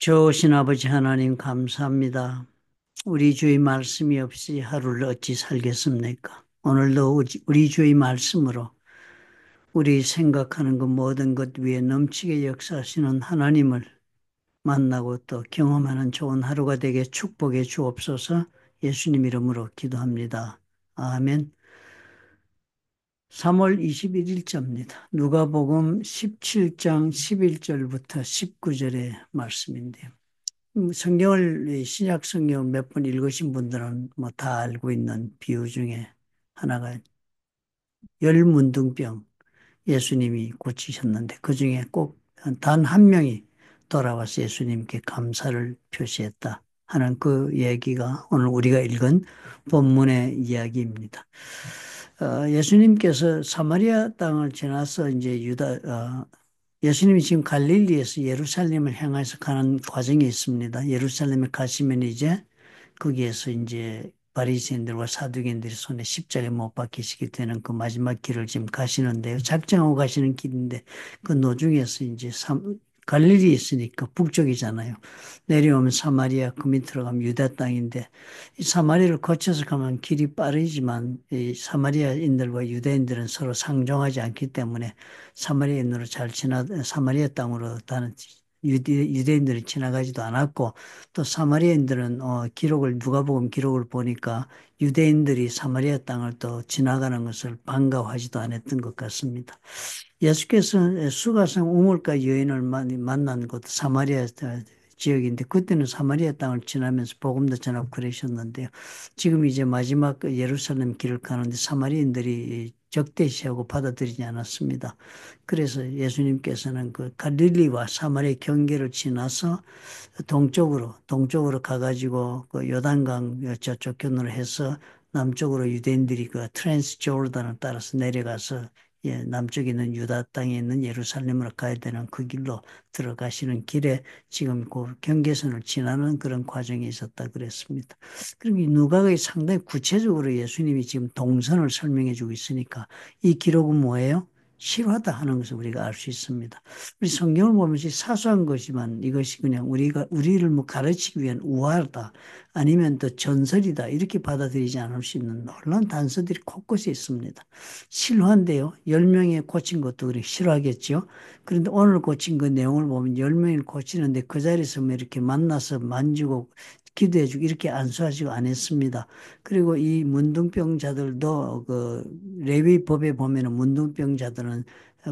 좋으신 아버지 하나님 감사합니다. 우리 주의 말씀이 없이 하루를 어찌 살겠습니까? 오늘도 우리 주의 말씀으로 우리 생각하는 것 모든 것 위에 넘치게 역사하시는 하나님을 만나고 또 경험하는 좋은 하루가 되게 축복해 주옵소서. 예수님 이름으로 기도합니다. 아멘. 3월 21일자입니다. 누가복음 17장 11절부터 19절의 말씀인데요. 성경을 신약 성경 몇 번 읽으신 분들은 뭐 다 알고 있는 비유 중에 하나가 열문둥병 예수님이 고치셨는데 그 중에 꼭 단 한 명이 돌아와서 예수님께 감사를 표시했다 하는 그 얘기가 오늘 우리가 읽은 본문의 이야기입니다. 예수님께서 사마리아 땅을 지나서 이제 예수님이 지금 갈릴리에서 예루살렘을 향해서 가는 과정이 있습니다. 예루살렘에 가시면 이제 거기에서 이제 바리새인들과 사두개인들이 손에 십자가에 못 박히시게 되는 그 마지막 길을 지금 가시는데요. 작정하고 가시는 길인데 그 노중에서 이제 갈릴리 있으니까 북쪽이잖아요. 내려오면 사마리아 그 밑으로 가면 유다 땅인데 이 사마리아를 거쳐서 가면 길이 빠르지만 이 사마리아인들과 유대인들은 서로 상종하지 않기 때문에 사마리아인으로 사마리아 땅으로 다는 유대인들이 지나가지도 않았고 또 사마리아인들은 누가복음 기록을 보니까 유대인들이 사마리아 땅을 또 지나가는 것을 반가워하지도 않았던 것 같습니다. 예수께서 수가성 우물가 여인을 만난 곳 사마리아 지역인데 그때는 사마리아 땅을 지나면서 복음도 전하고 그러셨는데요. 지금 이제 마지막 예루살렘 길을 가는데 사마리아인들이 적대시하고 받아들이지 않았습니다. 그래서 예수님께서는 그 갈릴리와 사마리아 경계를 지나서 동쪽으로 가가지고 그 요단강 저쪽 견으로 해서 남쪽으로 유대인들이 그 트랜스 조르단을 따라서 내려가서 남쪽에 있는 유다 땅에 있는 예루살렘으로 가야 되는 그 길로 들어가시는 길에 지금 그 경계선을 지나는 그런 과정이 있었다 그랬습니다. 그리고 이 누가가 상당히 구체적으로 예수님이 지금 동선을 설명해 주고 있으니까 이 기록은 뭐예요? 실화다 하는 것을 우리가 알 수 있습니다. 우리 성경을 보면서 사소한 것이지만 이것이 그냥 우리를 뭐 가르치기 위한 우화다 아니면 또 전설이다 이렇게 받아들이지 않을 수 있는 놀라운 단서들이 곳곳에 있습니다. 실화인데요. 10명이 고친 것도 그렇게 실화겠죠. 그런데 오늘 고친 그 내용을 보면 10명을 고치는데 그 자리에서 뭐 이렇게 만나서 만지고 기도해주고 이렇게 안수하시고 안 했습니다. 그리고 이 문둥병자들도 그 레위법에 보면은 문둥병자들은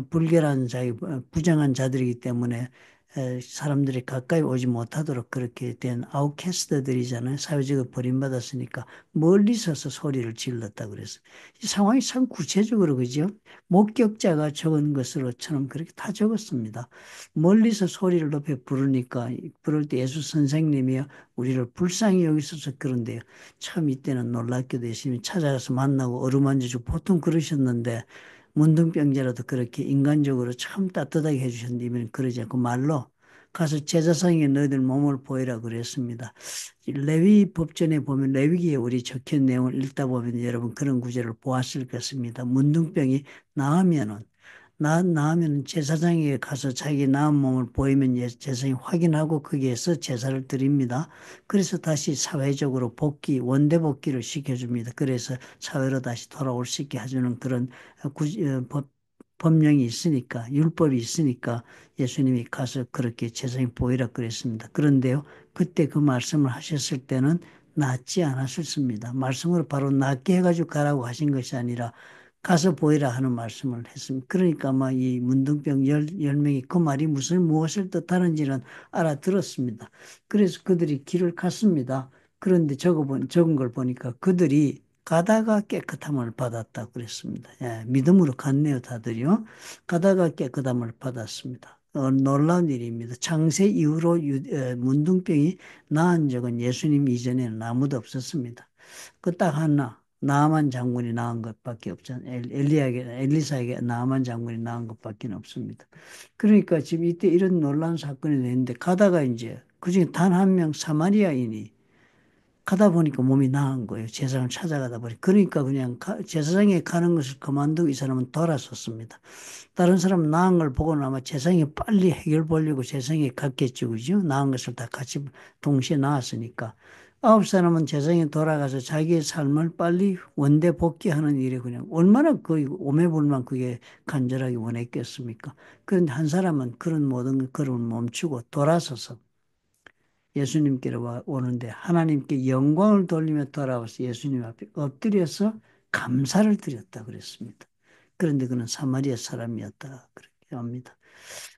불결한 부정한 자들이기 때문에 사람들이 가까이 오지 못하도록 그렇게 된 아웃캐스트들이잖아요. 사회적으로 버림받았으니까 멀리 서서 소리를 질렀다 그랬어요. 이 상황이 참 구체적으로 그죠? 목격자가 적은 것으로처럼 그렇게 다 적었습니다. 멀리서 소리를 높여 부르니까 부를 때 예수 선생님이요 우리를 불쌍히 여기셔서 그런데요. 참 이때는 놀랍게도 예수님이 찾아가서 만나고 어루만져주고 보통 그러셨는데 문둥병자라도 그렇게 인간적으로 참 따뜻하게 해주셨는데 이번엔 그러지 않고 말로 가서 제사상에 너희들 몸을 보이라 그랬습니다. 레위 법전에 보면 레위기에 우리 적힌 내용을 읽다 보면 여러분 그런 구절을 보았을 것입니다. 문둥병이 나으면은 나으면 제사장에게 가서 자기 나은 몸을 보이면 제사장이 확인하고 거기에서 제사를 드립니다. 그래서 다시 사회적으로 원대 복귀를 시켜줍니다. 그래서 사회로 다시 돌아올 수 있게 해주는 그런 법령이 있으니까, 율법이 있으니까 예수님이 가서 그렇게 제사장이 보이라 그랬습니다. 그런데요, 그때 그 말씀을 하셨을 때는 낫지 않았었습니다. 말씀으로 바로 낫게 해가지고 가라고 하신 것이 아니라 가서 보이라 하는 말씀을 했습니다. 그러니까 아마 이 문둥병 열 명이 그 말이 무엇을 뜻하는지는 알아들었습니다. 그래서 그들이 길을 갔습니다. 그런데 적은 걸 보니까 그들이 가다가 깨끗함을 받았다고 그랬습니다. 예, 믿음으로 갔네요, 다들이요. 가다가 깨끗함을 받았습니다. 놀라운 일입니다. 창세 이후로 문둥병이 나은 적은 예수님 이전에는 아무도 없었습니다. 그 딱 하나. 나아만 장군이 낳은 것밖에 없잖아요. 엘리사에게 나아만 장군이 낳은 것밖에 없습니다. 그러니까 지금 이때 이런 놀라운 사건이 됐는데 가다가 이제 그중에 단 한 명 사마리아인이 가다 보니까 몸이 나은 거예요. 제사장을 찾아가다 보니. 그러니까 그냥 제사장에 가는 것을 그만두고 이 사람은 돌아섰습니다. 다른 사람 나은 걸 보고는 아마 제사장이 빨리 해결 보려고 제사장에 갔겠죠. 그죠? 나은 것을 다 같이 동시에 나왔으니까. 아홉 사람은 제사장에 돌아가서 자기의 삶을 빨리 원대 복귀하는 일에 그냥 얼마나 그 오매불만 그게 간절하게 원했겠습니까? 그런데 한 사람은 그런 모든 걸음을 멈추고 돌아서서 예수님께로 오는데 하나님께 영광을 돌리며 돌아와서 예수님 앞에 엎드려서 감사를 드렸다 그랬습니다. 그런데 그는 사마리아 사람이었다 그렇게 합니다.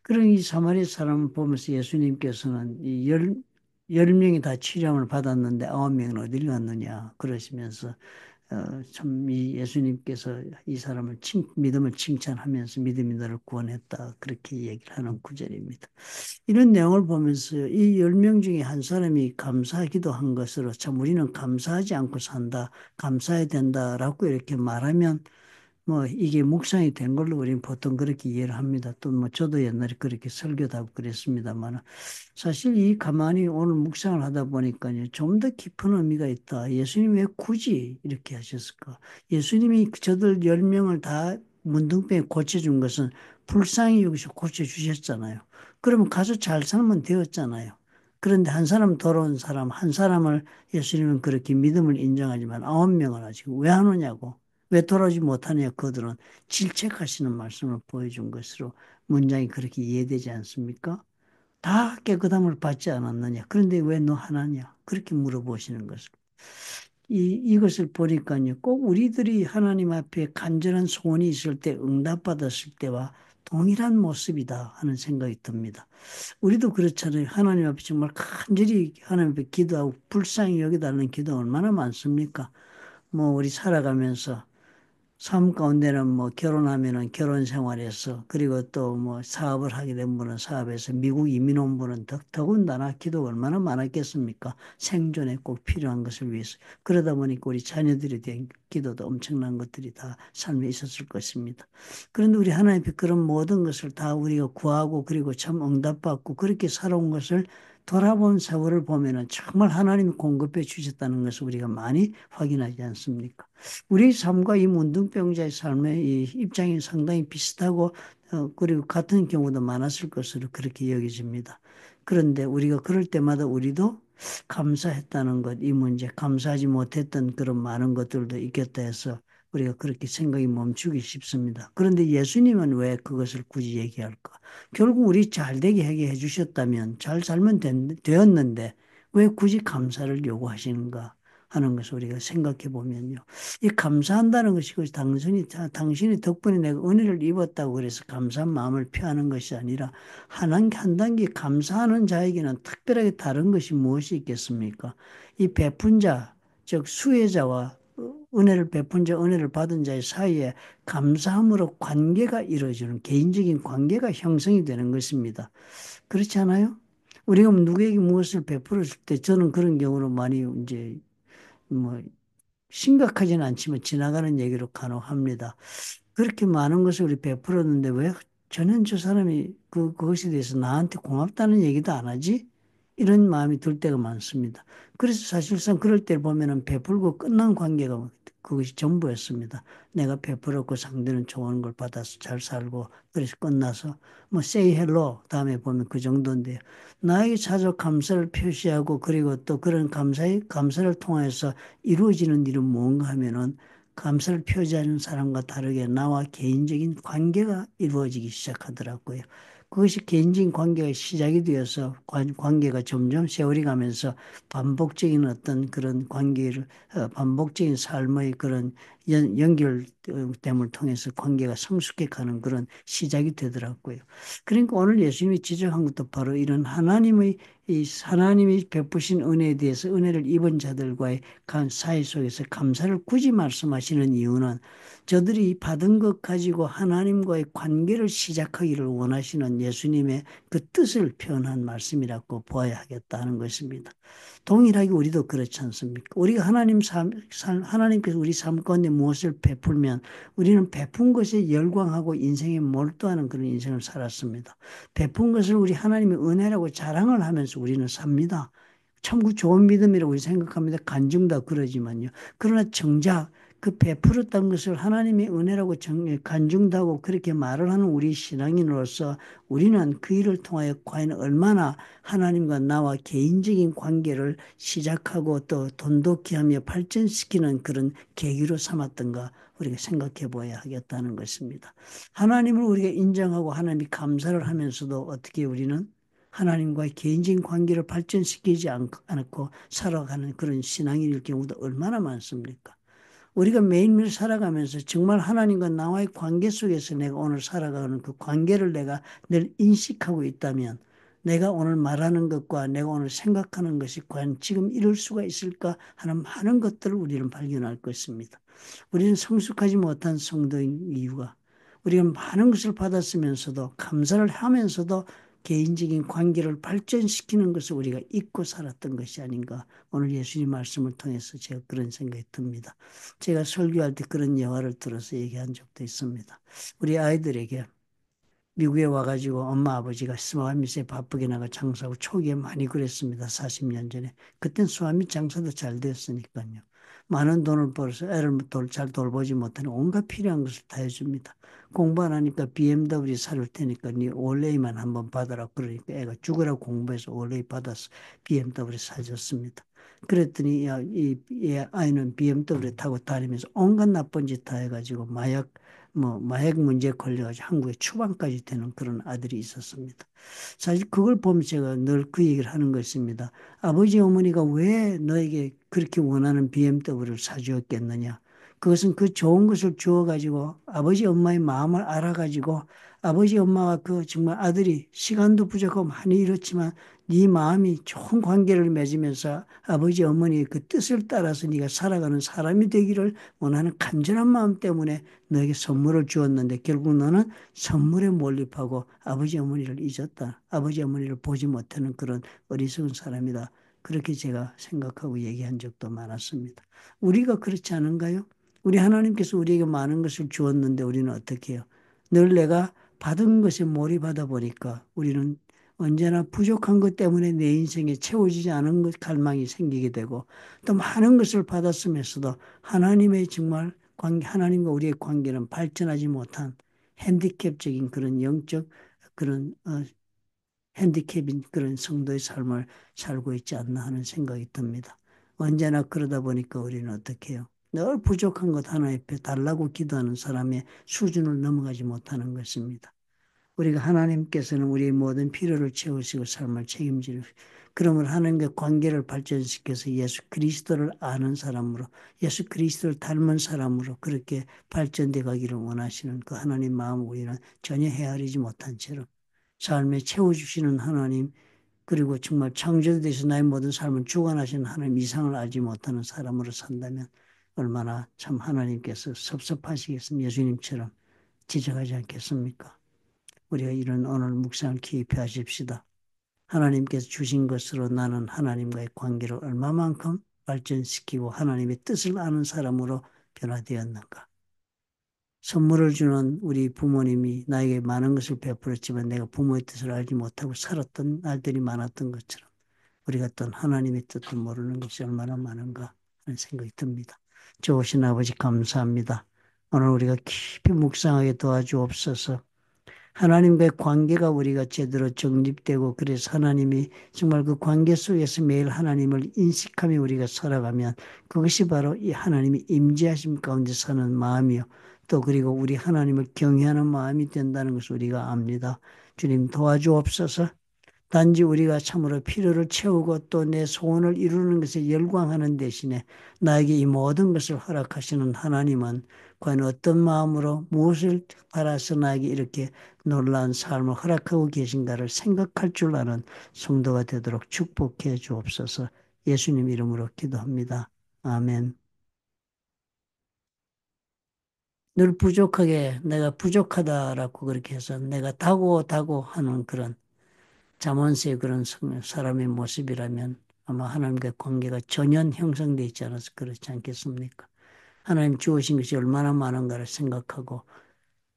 그런 이 사마리아 사람을 보면서 예수님께서는 열 명이 다 치료함을 받았는데 아홉 명은 어딜 갔느냐 그러시면서 참 이 예수님께서 이 사람을 믿음을 칭찬하면서 믿음이 너를 구원했다 그렇게 얘기를 하는 구절입니다. 이런 내용을 보면서 이 열 명 중에 한 사람이 감사하기도 한 것으로 참 우리는 감사하지 않고 산다, 감사해야 된다라고 이렇게 말하면 뭐 이게 묵상이 된 걸로 우리는 보통 그렇게 이해를 합니다. 또 뭐 저도 옛날에 그렇게 설교도 하고 그랬습니다만 사실 이 가만히 오늘 묵상을 하다 보니까요. 좀 더 깊은 의미가 있다. 예수님이 왜 굳이 이렇게 하셨을까? 예수님이 저들 10명을 다 문둥병에 고쳐준 것은 불쌍히 여기서 고쳐주셨잖아요. 그러면 가서 잘 살면 되었잖아요. 그런데 한 사람 돌아온 사람, 한 사람을 예수님은 그렇게 믿음을 인정하지만 아홉 명을 아직 왜 하느냐고. 왜 돌아오지 못하냐 그들은 질책하시는 말씀을 보여준 것으로 문장이 그렇게 이해되지 않습니까? 다 깨끗함을 받지 않았느냐? 그런데 왜 너 하나냐? 그렇게 물어보시는 것을. 이것을 보니까요, 꼭 우리들이 하나님 앞에 간절한 소원이 있을 때 응답받았을 때와 동일한 모습이다 하는 생각이 듭니다. 우리도 그렇잖아요. 하나님 앞에 정말 간절히 하나님 앞에 기도하고 불쌍히 여기달라는 기도 얼마나 많습니까? 뭐 우리 살아가면서 삶 가운데는 뭐 결혼하면은 결혼 생활에서 그리고 또 뭐 사업을 하게 된 분은 사업에서 미국 이민 온 분은 더군다나 기도가 얼마나 많았겠습니까? 생존에 꼭 필요한 것을 위해서. 그러다 보니까 우리 자녀들에 대한 기도도 엄청난 것들이 다 삶에 있었을 것입니다. 그런데 우리 하나님 앞에 그런 모든 것을 다 우리가 구하고 그리고 참 응답받고 그렇게 살아온 것을 돌아본 세월을 보면은 정말 하나님이 공급해 주셨다는 것을 우리가 많이 확인하지 않습니까? 우리 삶과 이 문둥병자의 삶의 이 입장이 상당히 비슷하고 그리고 같은 경우도 많았을 것으로 그렇게 여겨집니다. 그런데 우리가 그럴 때마다 우리도 감사했다는 것, 이 문제, 감사하지 못했던 그런 많은 것들도 있겠다 해서 우리가 그렇게 생각이 멈추기 쉽습니다. 그런데 예수님은 왜 그것을 굳이 얘기할까? 결국 우리 잘 되게 하게 해주셨다면 잘 살면 되었는데 왜 굳이 감사를 요구하시는가 하는 것을 우리가 생각해 보면요. 이 감사한다는 것이 당신이 덕분에 내가 은혜를 입었다고 그래서 감사한 마음을 표하는 것이 아니라 한 단계 감사하는 자에게는 특별하게 다른 것이 무엇이 있겠습니까? 이 베푼 자, 즉 수혜자와 은혜를 베푼 자, 은혜를 받은 자의 사이에 감사함으로 관계가 이루어지는 개인적인 관계가 형성이 되는 것입니다. 그렇지 않아요? 우리가 누구에게 무엇을 베풀었을 때 저는 그런 경우로 많이 이제 뭐 심각하지는 않지만 지나가는 얘기로 간혹 합니다. 그렇게 많은 것을 우리 베풀었는데 왜 전혀 저 사람이 그것에 대해서 나한테 고맙다는 얘기도 안 하지? 이런 마음이 들 때가 많습니다. 그래서 사실상 그럴 때 보면은 베풀고 끝난 관계가 그것이 전부였습니다. 내가 베풀었고 상대는 좋은 걸 받아서 잘 살고 그래서 끝나서 뭐 say hello 다음에 보면 그 정도인데요. 나에게 찾아 감사를 표시하고 그리고 또 그런 감사를 통해서 이루어지는 일은 뭔가 하면은 감사를 표시하는 사람과 다르게 나와 개인적인 관계가 이루어지기 시작하더라고요. 그것이 개인적인 관계가 시작이 되어서 관계가 점점 세월이 가면서 반복적인 어떤 그런 관계를, 반복적인 삶의 그런 연결됨을 통해서 관계가 성숙해 가는 그런 시작이 되더라고요. 그러니까 오늘 예수님이 지적한 것도 바로 이런 하나님이 베푸신 은혜에 대해서 은혜를 입은 자들과의 사이 속에서 감사를 굳이 말씀하시는 이유는 저들이 받은 것 가지고 하나님과의 관계를 시작하기를 원하시는 예수님의 그 뜻을 표현한 말씀이라고 보아야 하겠다는 것입니다. 동일하게 우리도 그렇지 않습니까? 우리가 하나님께서 우리 삶 가운데 무엇을 베풀면 우리는 베푼 것에 열광하고 인생에 몰두하는 그런 인생을 살았습니다. 베푼 것을 우리 하나님의 은혜라고 자랑을 하면서 우리는 삽니다. 참 좋은 믿음이라고 생각합니다. 간증다 그러지만요. 그러나 정작 그 베풀었던 것을 하나님의 은혜라고 간증다고 그렇게 말을 하는 우리 신앙인으로서 우리는 그 일을 통하여 과연 얼마나 하나님과 나와 개인적인 관계를 시작하고 또 돈독히 하며 발전시키는 그런 계기로 삼았던가 우리가 생각해 봐야 하겠다는 것입니다. 하나님을 우리가 인정하고 하나님이 감사를 하면서도 어떻게 우리는 하나님과의 개인적인 관계를 발전시키지 않고 살아가는 그런 신앙인일 경우도 얼마나 많습니까? 우리가 매일매일 살아가면서 정말 하나님과 나와의 관계 속에서 내가 오늘 살아가는 그 관계를 내가 늘 인식하고 있다면 내가 오늘 말하는 것과 내가 오늘 생각하는 것이 과연 지금 이럴 수가 있을까 하는 많은 것들을 우리는 발견할 것입니다. 우리는 성숙하지 못한 성도인 이유가 우리가 많은 것을 받았으면서도 감사를 하면서도 개인적인 관계를 발전시키는 것을 우리가 잊고 살았던 것이 아닌가. 오늘 예수님 말씀을 통해서 제가 그런 생각이 듭니다. 제가 설교할 때 그런 예화를 들어서 얘기한 적도 있습니다. 우리 아이들에게 미국에 와가지고 엄마 아버지가 수아미에 바쁘게 나가 장사하고 초기에 많이 그랬습니다. 40년 전에. 그땐 수아미 장사도 잘 됐으니까요. 많은 돈을 벌어서 애를 잘 돌보지 못하는 온갖 필요한 것을 다 해줍니다. 공부 안 하니까 BMW 사줄 테니까 네 올레이만 한번 받아라. 그러니까 애가 죽으라고 공부해서 올레이 받아서 BMW 사줬습니다. 그랬더니 이 아이는 BMW 타고 다니면서 온갖 나쁜 짓 다 해가지고 마약 문제에 걸려가지고 한국에 추방까지 되는 그런 아들이 있었습니다. 사실 그걸 보면 제가 늘 그 얘기를 하는 것입니다. 아버지 어머니가 왜 너에게 그렇게 원하는 BMW를 사주었겠느냐? 그것은 그 좋은 것을 주어가지고 아버지 엄마의 마음을 알아가지고 아버지 엄마와 그 정말 아들이 시간도 부족하고 많이 이렇지만 네 마음이 좋은 관계를 맺으면서 아버지 어머니의 그 뜻을 따라서 네가 살아가는 사람이 되기를 원하는 간절한 마음 때문에 너에게 선물을 주었는데 결국 너는 선물에 몰입하고 아버지 어머니를 잊었다. 아버지 어머니를 보지 못하는 그런 어리석은 사람이다. 그렇게 제가 생각하고 얘기한 적도 많았습니다. 우리가 그렇지 않은가요? 우리 하나님께서 우리에게 많은 것을 주었는데 우리는 어떻게 해요? 늘 내가 받은 것에 몰입하다 보니까 우리는 언제나 부족한 것 때문에 내 인생에 채워지지 않은 것 갈망이 생기게 되고 또 많은 것을 받았으면서도 하나님의 정말 하나님과 우리의 관계는 발전하지 못한 핸디캡적인 그런 영적 그런 핸디캡인 그런 성도의 삶을 살고 있지 않나 하는 생각이 듭니다. 언제나 그러다 보니까 우리는 어떻게 해요? 늘 부족한 것 하나 옆에 달라고 기도하는 사람의 수준을 넘어가지 못하는 것입니다. 우리가 하나님께서는 우리의 모든 필요를 채우시고 삶을 책임지는 그러면 하나님과 관계를 발전시켜서 예수 그리스도를 아는 사람으로 예수 그리스도를 닮은 사람으로 그렇게 발전돼 가기를 원하시는 그 하나님 마음을 우리는 전혀 헤아리지 못한 채로 삶에 채워주시는 하나님 그리고 정말 창조되셔 나의 모든 삶을 주관하시는 하나님 이상을 알지 못하는 사람으로 산다면 얼마나 참 하나님께서 섭섭하시겠습니까? 예수님처럼 지적하지 않겠습니까? 우리가 이런 오늘 묵상을 기입해 하십시다. 하나님께서 주신 것으로 나는 하나님과의 관계를 얼마만큼 발전시키고 하나님의 뜻을 아는 사람으로 변화되었는가. 선물을 주는 우리 부모님이 나에게 많은 것을 베풀었지만 내가 부모의 뜻을 알지 못하고 살았던 날들이 많았던 것처럼 우리가 어떤 하나님의 뜻을 모르는 것이 얼마나 많은가 하는 생각이 듭니다. 좋으신 아버지 감사합니다. 오늘 우리가 깊이 묵상하게 도와주옵소서. 하나님과의 관계가 우리가 제대로 정립되고 그래서 하나님이 정말 그 관계 속에서 매일 하나님을 인식하며 우리가 살아가면 그것이 바로 이 하나님의 임재하심 가운데 사는 마음이요. 또 그리고 우리 하나님을 경외하는 마음이 된다는 것을 우리가 압니다. 주님 도와주옵소서. 단지 우리가 참으로 필요를 채우고 또 내 소원을 이루는 것에 열광하는 대신에 나에게 이 모든 것을 허락하시는 하나님은 과연 어떤 마음으로 무엇을 바라서 나에게 이렇게 놀라운 삶을 허락하고 계신가를 생각할 줄 아는 성도가 되도록 축복해 주옵소서. 예수님 이름으로 기도합니다. 아멘. 늘 부족하게 내가 부족하다라고 그렇게 해서 내가 다고 하는 그런 잠언스의 그런 사람의 모습이라면 아마 하나님과의 관계가 전혀 형성되어 있지 않아서 그렇지 않겠습니까? 하나님 주어진 것이 얼마나 많은가를 생각하고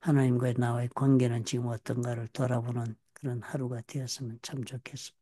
하나님과의 나와의 관계는 지금 어떤가를 돌아보는 그런 하루가 되었으면 참 좋겠습니다.